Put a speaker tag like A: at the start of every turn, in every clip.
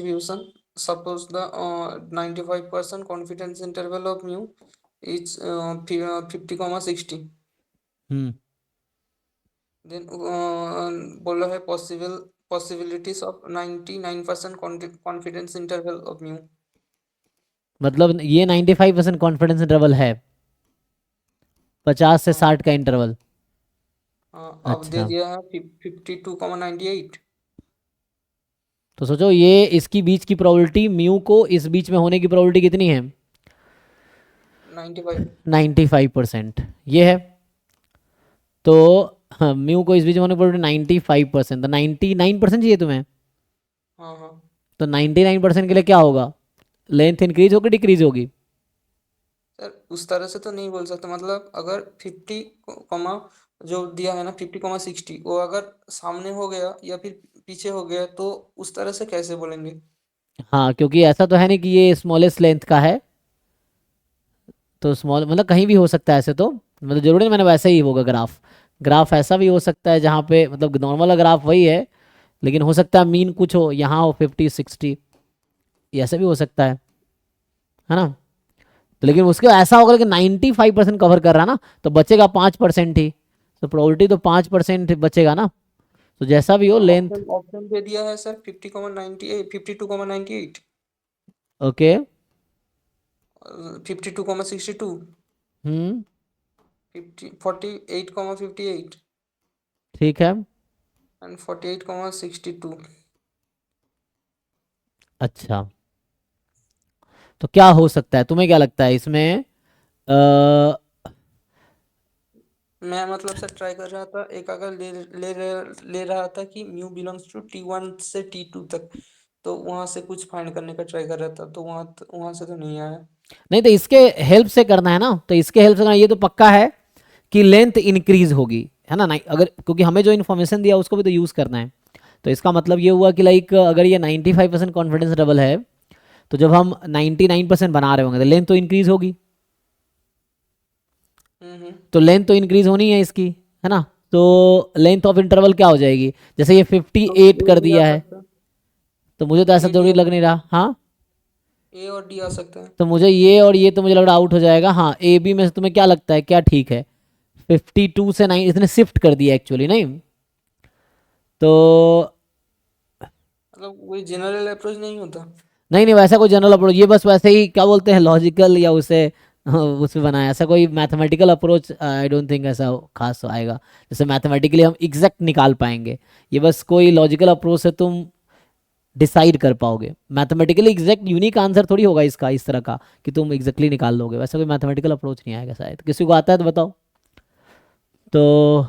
A: distribution. Suppose the 95% confidence interval of mu is 50 comma 60.
B: Hmm
A: Then बोला है possibilities of 99% confidence interval of mu.
B: मतलब ये 95% confidence interval है, 50 से
A: हाँ
B: 60 का इंटरवल।
A: अब दे
B: अच्छा,
A: दिया है 52,98.
B: तो सोचो ये इसकी बीच की प्रोबेबिलिटी म्यू को इस बीच में होने की प्रोबेबिलिटी कितनी है?
A: 95.
B: 95% ये है। तो हाँ, म्यू को इस बीच में होने की प्रोबेबिलिटी 95%, तो 99% चाहिए तुम्हें।
A: हाँ हाँ
B: तो 99% के लिए क्या होगा, लेंथ इंक्रीज होगी डिक्रीज होगी?
A: सर, उस तरह से तो नहीं बोल सकते, मतलब अगर 50 कॉमा जो दिया है ना 50,60 वो अगर सामने हो गया या फिर पीछे हो गया तो उस तरह से कैसे बोलेंगे?
B: हाँ, क्योंकि ऐसा तो है नहीं कि ये स्मॉलेस्ट लेंथ का है, तो स्मॉल मतलब कहीं भी हो सकता है ऐसे, तो मतलब जरूरी नहीं मैंने वैसे ही होगा ग्राफ। ग्राफ ऐसा भी हो सकता है जहाँ पे मतलब नॉर्मल ग्राफ वही है, लेकिन हो सकता है मीन कुछ हो, यहाँ हो 50 60, ऐसे भी हो सकता है ना। तो लेकिन उसके ऐसा होगा कि 95% कवर कर रहा ना, तो बचेगा 5% ही, तो प्रोबेबिलिटी तो 5% बचेगा ना। तो जैसा भी हो लेंथ।
A: ऑप्शन ऑप्शन दे दिया है सर 50,98, 52,98,
B: ओके।
A: 52,62,
B: हम्म
A: 48,58
B: ठीक है।
A: एंड 48,62.
B: अच्छा, तो क्या हो सकता है, तुम्हें क्या लगता है इसमें?
A: मैं मतलब सर ट्राई कर रहा था, एक अगर ले रहा था कि म्यू बिलोंग्स टू T1 से T2 तक, तो वहां से कुछ फाइंड करने का ट्राई कर रहा था, तो वहां से तो नहीं आया।
B: नहीं, तो इसके हेल्प से करना है ना, तो इसके हेल्प से करना, ये तो पक्का है कि लेंथ इंक्रीज होगी, है ना। नहीं अगर, क्योंकि हमें जो इन्फॉर्मेशन दिया उसको भी तो यूज़ करना है। तो इसका मतलब ये हुआ कि लाइक अगर ये 95% कॉन्फिडेंस डबल है, तो जब हम 99% बना रहे होंगे तो लेंथ तो इंक्रीज होगी।
A: हम्म।
B: तो लेंथ तो इंक्रीज होनी है इसकी, है ना। तो लेंथ ऑफ इंटरवल क्या हो जाएगी, जैसे ये
A: तो
B: 58
A: ए
B: कर
A: भी आ
B: दिया है,
A: सकता है,
B: तो मुझे तो ऐसा
A: ए डी
B: जरूरी
A: आ
B: लग नहीं
A: सकता है,
B: रहा। हाँ,
A: ए और डी आ सकता है।
B: तो मुझे ये और ये तो मुझे लग रहा आउट हो जाएगा। हाँ, ए बी में से तुम्हें क्या लगता है क्या ठीक है? 52 से 9 इसने शिफ्ट कर दिया एक्चुअली, नहीं तो।
A: मतलब वही जनरल अप्रोच नहीं होता।
B: नहीं नहीं, वैसा कोई जनरल अप्रोच, ये बस वैसे ही क्या बोलते हैं लॉजिकल या उसे उसमें बनाया, ऐसा कोई mathematical approach I don't think ऐसा खास आएगा जैसे मैथमेटिकली हम एग्जैक्ट निकाल पाएंगे। ये बस कोई लॉजिकल अप्रोच से तुम डिसाइड कर पाओगे, मैथमेटिकली एग्जैक्ट यूनिक आंसर थोड़ी होगा इसका इस तरह का कि तुम एग्जैक्टली निकाल लोगे, वैसा कोई मैथमेटिकल अप्रोच नहीं आएगा शायद। किसी को आता है तो बताओ। तो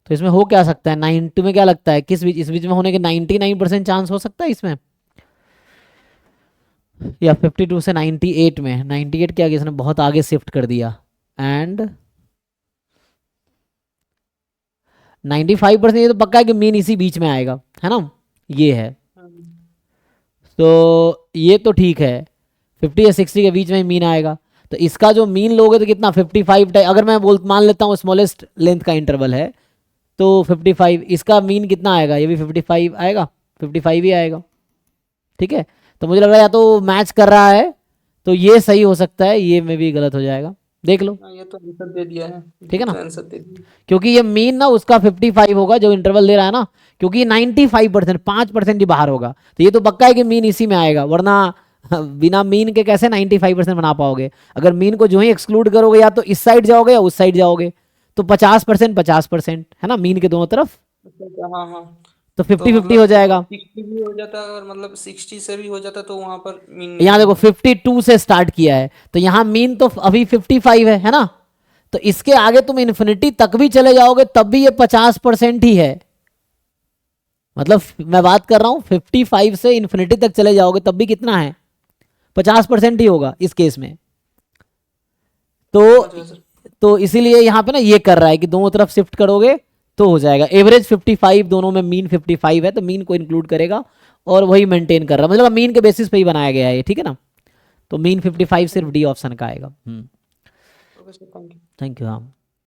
B: तो इसमें हो क्या सकता है, 90 में क्या लगता है किस बीच, इस बीच में होने के 99% चांस हो सकता है इसमें, या 52 से 98 में? 98 क्या, इसने बहुत आगे शिफ्ट कर दिया, एंड 95% ये तो पक्का है कि मीन इसी बीच में आएगा, है ना। ये है,
A: हम्म।
B: तो ये तो ठीक है, 50 या 60 के बीच में मीन आएगा। तो इसका जो मीन लोगे तो कितना, 55 टाइप, अगर मैं बोल मान लेता हूँ स्मॉलेस्ट लेंथ का इंटरवल है तो 55, इसका मीन कितना आएगा, ये भी 55 आएगा, 55 ही आएगा। ठीक है, तो मुझे लग रहा है या तो मैच कर रहा है, तो ये सही हो सकता है, ये में भी गलत हो जाएगा, देख लो।
A: हाँ, ये तो आंसर दे दिया है,
B: ठीक
A: ये
B: है
A: तो
B: ना,
A: आंसर दे दिया।
B: क्योंकि ये मीन ना उसका 55 होगा जो इंटरवल दे रहा है ना, क्योंकि 95%, 5% ही बाहर होगा, तो ये तो पक्का है कि मीन इसी में आएगा, वरना बिना मीन के कैसे 95% बना पाओगे? अगर मीन को जो ही एक्सक्लूड करोगे या तो इस साइड जाओगे या उस साइड जाओगे, तो 50% 50% है ना मीन के दोनों तरफ,
A: अच्छा अच्छा, हाँ हाँ।
B: तो
A: तो
B: 50-50 हो
A: मतलब
B: जाएगा।
A: 60 भी हो जाता, अगर मतलब 60 से भी हो जाता तो वहां पर मीन नहीं
B: यहाँ देखो
A: आता।
B: 52 से स्टार्ट किया है, तो यहाँ मीन तो अभी 55 है ना। तो इसके आगे तुम इन्फिनिटी तक भी चले जाओगे तब भी ये 50% ही है। मतलब मैं बात कर रहा हूँ 55 से इन्फिनिटी तक चले जाओगे तब भी कितना है, 50% ही होगा इस केस में। तो
A: समझ गया सर।
B: इसीलिए यहाँ पे ना ये कर रहा है कि दोनों तरफ शिफ्ट करोगे तो हो जाएगा एवरेज 55, दोनों में मीन 55 है तो मीन को इंक्लूड करेगा और वही मेंटेन कर रहा है, मतलब मीन के बेसिस पे ही बनाया गया है ये, ठीक है ना। तो मीन 55 सिर्फ डी ऑप्शन का आएगा।
A: Okay sir, thank you.
B: Thank you. हाँ।